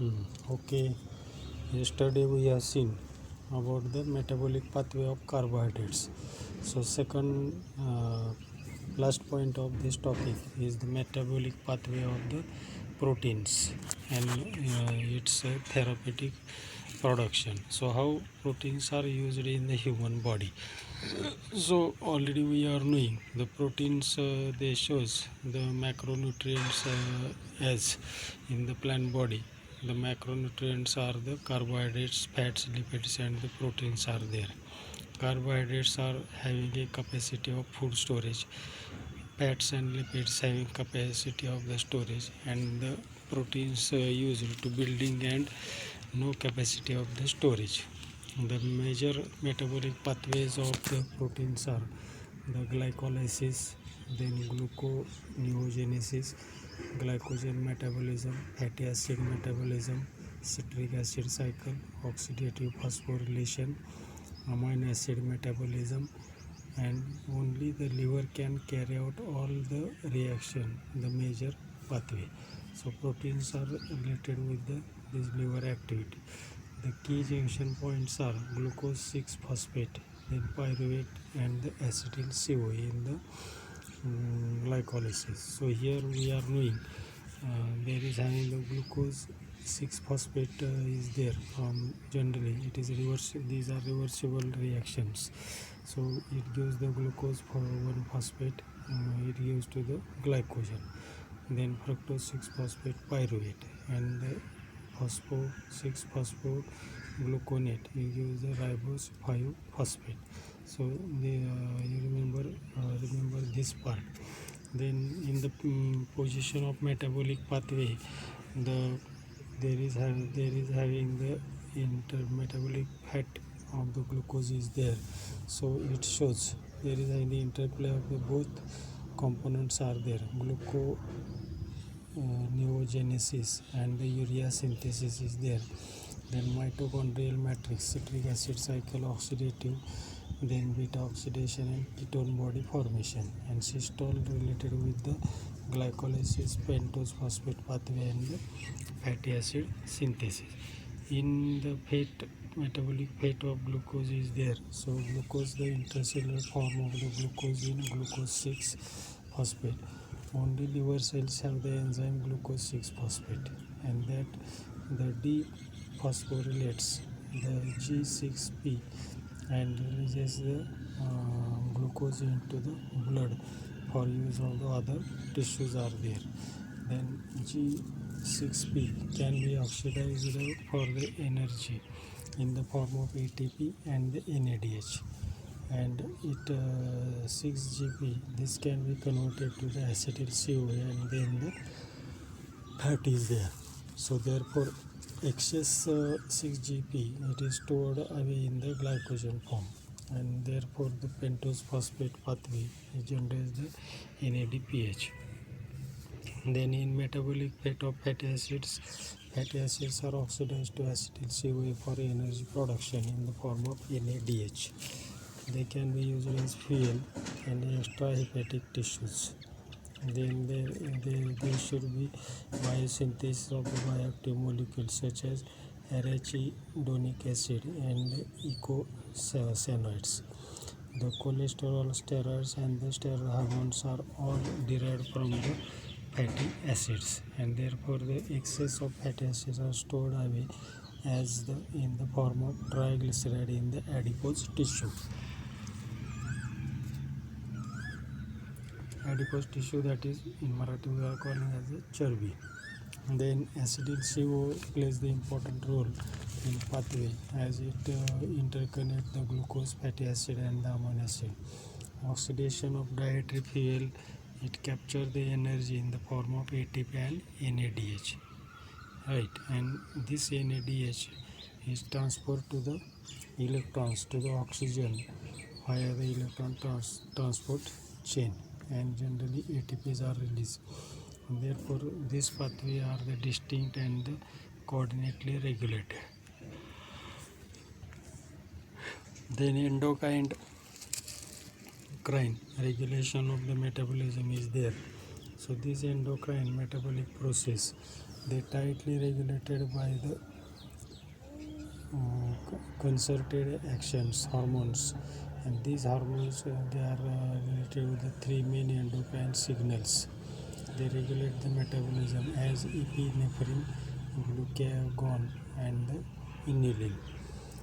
Okay, yesterday we have seen about the metabolic pathway of carbohydrates. So second last point of this topic is the metabolic pathway of the proteins and its therapeutic production. So how proteins are used in the human body. So already we are knowing the proteins, they shows the macronutrients as in the plant body. The macronutrients are the carbohydrates, fats, lipids, and the proteins are there. Carbohydrates are having a capacity of food storage, fats and lipids having capacity of the storage, and the proteins used to building and no capacity of the storage. The major metabolic pathways of the proteins are the glycolysis, then gluconeogenesis, glycogen metabolism, fatty acid metabolism, citric acid cycle, oxidative phosphorylation, amino acid metabolism, and only the liver can carry out all the reaction, the major pathway. So proteins are related with this liver activity. The key junction points are glucose 6 phosphate, then pyruvate, and the acetyl CoA in the glycolysis. So here we are knowing there is having the glucose 6 phosphate is there from generally it is these are reversible reactions. So it gives the glucose for 1 phosphate, it gives to the glycogen, then fructose 6 phosphate pyruvate, and the phospho 6 phosphogluconate, it gives the ribose 5 phosphate. So you remember this part. Then in the position of metabolic pathway, there is having the intermetabolic fat of the glucose is there. So it shows there is the interplay of the both components are there, gluconeogenesis and the urea synthesis is there. Then mitochondrial matrix, citric acid cycle, oxidative, then beta oxidation and ketone body formation, and systole related with the glycolysis, pentose phosphate pathway, and the fatty acid synthesis. In the metabolic fat of glucose is there. So glucose, the intracellular form of the glucose in glucose 6 phosphate. Only liver cells have the enzyme glucose 6 phosphate, and that the dephosphorylates the G6P and releases the glucose into the blood for use of the other tissues are there. Then G6P can be oxidized for the energy in the form of ATP and the NADH, and it 6GP, this can be converted to the acetyl CoA, and then the fat is there. So therefore excess 6GP, it is stored away in the glycogen form, and therefore the pentose phosphate pathway generates the NADPH. Then in metabolic fat of fatty acids are oxidized to acetyl CoA for energy production in the form of NADH. They can be used as fuel and extrahepatic tissues. Then there should be biosynthesis of the bioactive molecules such as arachidonic acid and eicosanoids. The cholesterol, steroids, and the steroid hormones are all derived from the fatty acids, and therefore the excess of fatty acids are stored away as in the form of triglyceride in the adipose tissue. Adipose tissue, that is in Marathi we are calling as a charbi. Then acetyl CoA plays the important role in pathway as it interconnects the glucose, fatty acid, and the amino acid. Oxidation of dietary fuel, it captures the energy in the form of ATP and NADH, right? And this NADH is transferred to the electrons to the oxygen via the electron transport chain, and generally ATPs are released. And therefore this pathway are the distinct and the coordinately regulated. Then endocrine regulation of the metabolism is there. So this endocrine metabolic process They tightly regulated by the concerted actions hormones, and these hormones they are related with the three main endocrine signals. They regulate the metabolism as epinephrine, glucagon, and the inulin.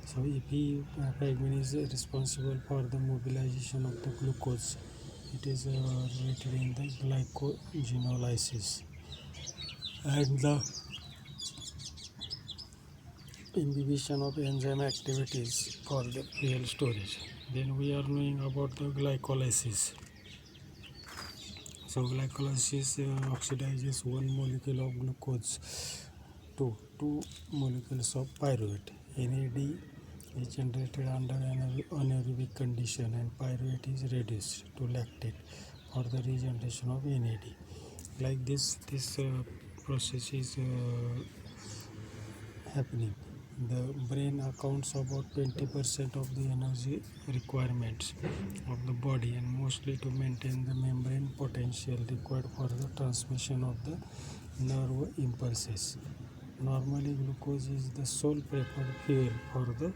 So epinephrine is responsible for the mobilization of the glucose. It is related in the glycolysis, and the inhibition of enzyme activities for the fuel storage. Then we are knowing about the glycolysis. So glycolysis oxidizes one molecule of glucose to two molecules of pyruvate. NAD is generated under an anaerobic condition, and pyruvate is reduced to lactate for the regeneration of NAD. Like this process is happening. The brain accounts about 20% of the energy requirements of the body, and mostly to maintain the membrane potential required for the transmission of the nerve impulses. Normally, glucose is the sole preferred fuel for the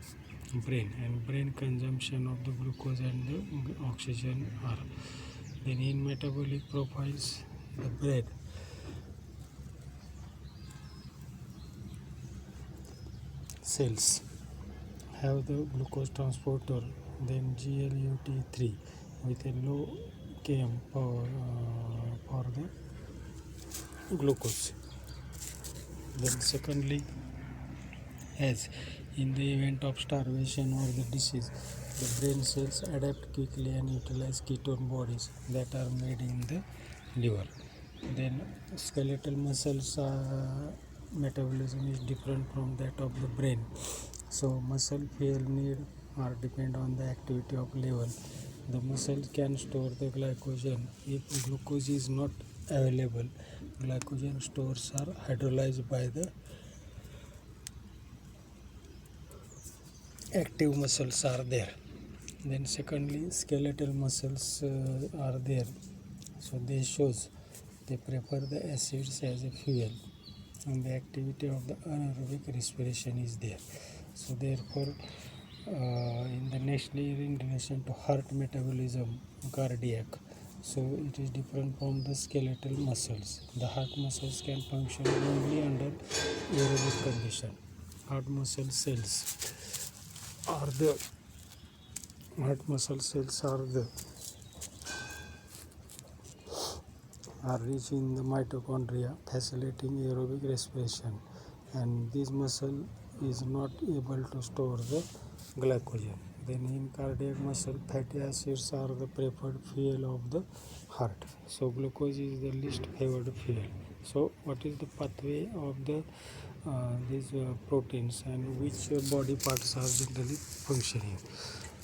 brain, and brain consumption of the glucose and the oxygen are. Then in metabolic profiles, the brain cells have the glucose transporter, then GLUT3 with a low km power for the glucose. Then secondly, as in the event of starvation or the disease, the brain cells adapt quickly and utilize ketone bodies that are made in the liver. Then skeletal muscles metabolism is different from that of the brain. So muscle fuel need or depend on the activity of liver. The muscles can store the glycogen. If glucose is not available, glycogen stores are hydrolyzed by the active muscles are there. Then secondly, skeletal muscles are there. So they shows they prefer the acids as a fuel, and the activity of the anaerobic respiration is there. So therefore, in the next layer in relation to heart metabolism, cardiac, so it is different from the skeletal muscles. The heart muscles can function only under aerobic condition. Heart muscle cells are the are rich in the mitochondria, facilitating aerobic respiration, and this muscle is not able to store the glycogen. Then in cardiac muscle, fatty acids are the preferred fuel of the heart. So glucose is the least favored fuel. So what is the pathway of the these proteins, and which body parts are generally functioning?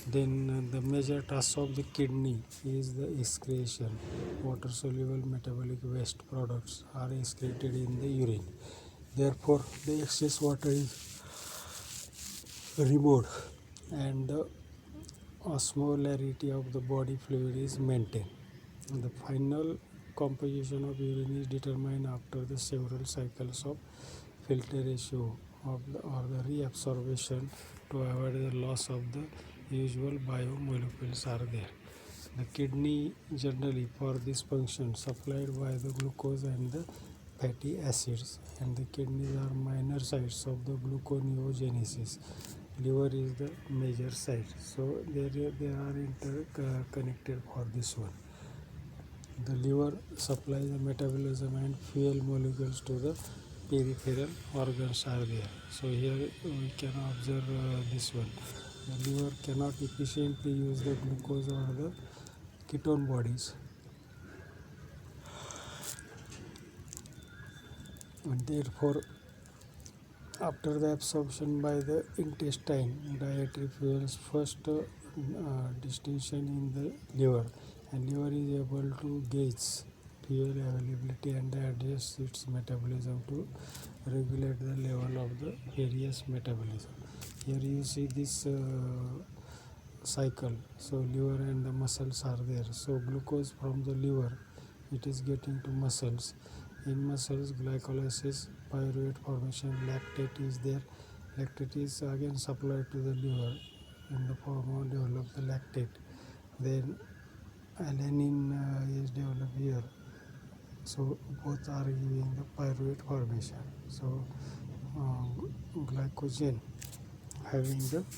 Then the major task of the kidney is the excretion. Water soluble metabolic waste products are excreted in the urine. Therefore, the excess water is removed, and the osmolarity of the body fluid is maintained. And the final composition of urine is determined after the several cycles of filtration of the, or the reabsorption to avoid the loss of the usual biomolecules are there. The kidney generally for this function supplied by the glucose and the fatty acids, and the kidneys are minor sites of the gluconeogenesis. Liver is the major site, so they are interconnected for this one. The liver supplies the metabolism and fuel molecules to the peripheral organs are there. So here we can observe this one. The liver cannot efficiently use the glucose or the ketone bodies, and therefore after the absorption by the intestine, dietary fuels first distinction in the liver, and liver is able to gauge fuel availability and adjust its metabolism to regulate the level of the various metabolism. Here you see this cycle. So liver and the muscles are there. So glucose from the liver, it is getting to muscles. In muscles, glycolysis, pyruvate formation. Lactate is there. Lactate is again supplied to the liver in the form of develop the lactate. Then alanine is developed here. So both are giving the pyruvate formation. So glycogen having the